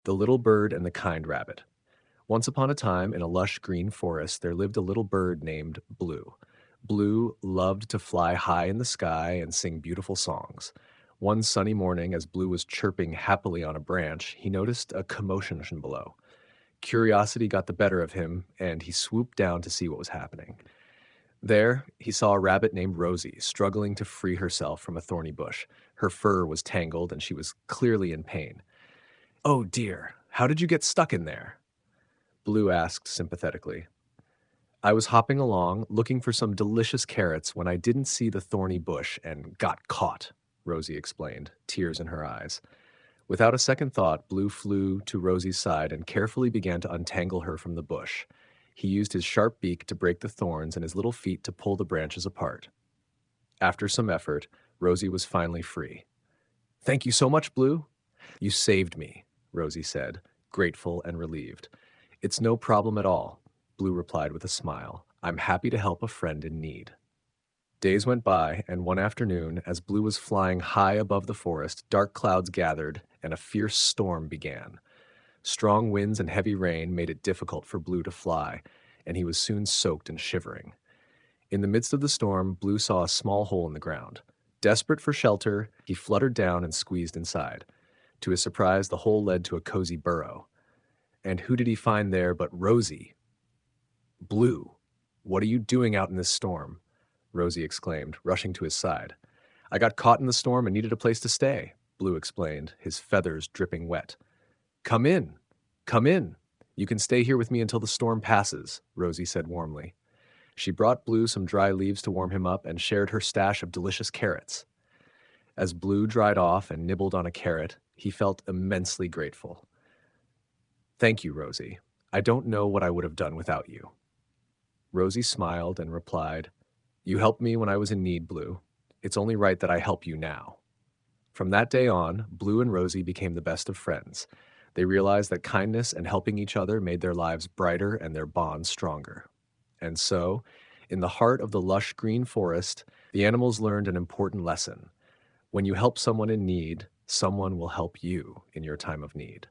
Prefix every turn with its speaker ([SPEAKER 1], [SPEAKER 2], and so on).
[SPEAKER 1] The Little Bird and the Kind Rabbit. Once upon a time, in a lush green forest, there lived a little bird named Blue. Blue loved to fly high in the sky and sing beautiful songs. One sunny morning, as Blue was chirping happily on a branch, he noticed a commotion below. Curiosity got the better of him, and he swooped down to see what was happening. There, he saw a rabbit named Rosie struggling to free herself from a thorny bush. Her fur was tangled, and she was clearly in pain. "Oh dear, how did you get stuck in there?" Blue asked sympathetically. "I was hopping along, looking for some delicious carrots when I didn't see the thorny bush and got caught," Rosie explained, tears in her eyes. Without a second thought, Blue flew to Rosie's side and carefully began to untangle her from the bush. He used his sharp beak to break the thorns and his little feet to pull the branches apart. After some effort, Rosie was finally free. "Thank you so much, Blue. You saved me," Rosie said, grateful and relieved. "It's no problem at all," Blue replied with a smile. "I'm happy to help a friend in need." Days went by, and one afternoon, as Blue was flying high above the forest, dark clouds gathered and a fierce storm began. Strong winds and heavy rain made it difficult for Blue to fly, and he was soon soaked and shivering. In the midst of the storm, Blue saw a small hole in the ground. Desperate for shelter, he fluttered down and squeezed inside. To his surprise, the hole led to a cozy burrow. And who did he find there but Rosie? "Blue, what are you doing out in this storm?" Rosie exclaimed, rushing to his side. "I got caught in the storm and needed a place to stay," Blue explained, his feathers dripping wet. "Come in, come in. You can stay here with me until the storm passes," Rosie said warmly. She brought Blue some dry leaves to warm him up and shared her stash of delicious carrots. As Blue dried off and nibbled on a carrot, he felt immensely grateful. "Thank you, Rosie. I don't know what I would have done without you." Rosie smiled and replied, "You helped me when I was in need, Blue. It's only right that I help you now." From that day on, Blue and Rosie became the best of friends. They realized that kindness and helping each other made their lives brighter and their bonds stronger. And so, in the heart of the lush green forest, the animals learned an important lesson. When you help someone in need, someone will help you in your time of need.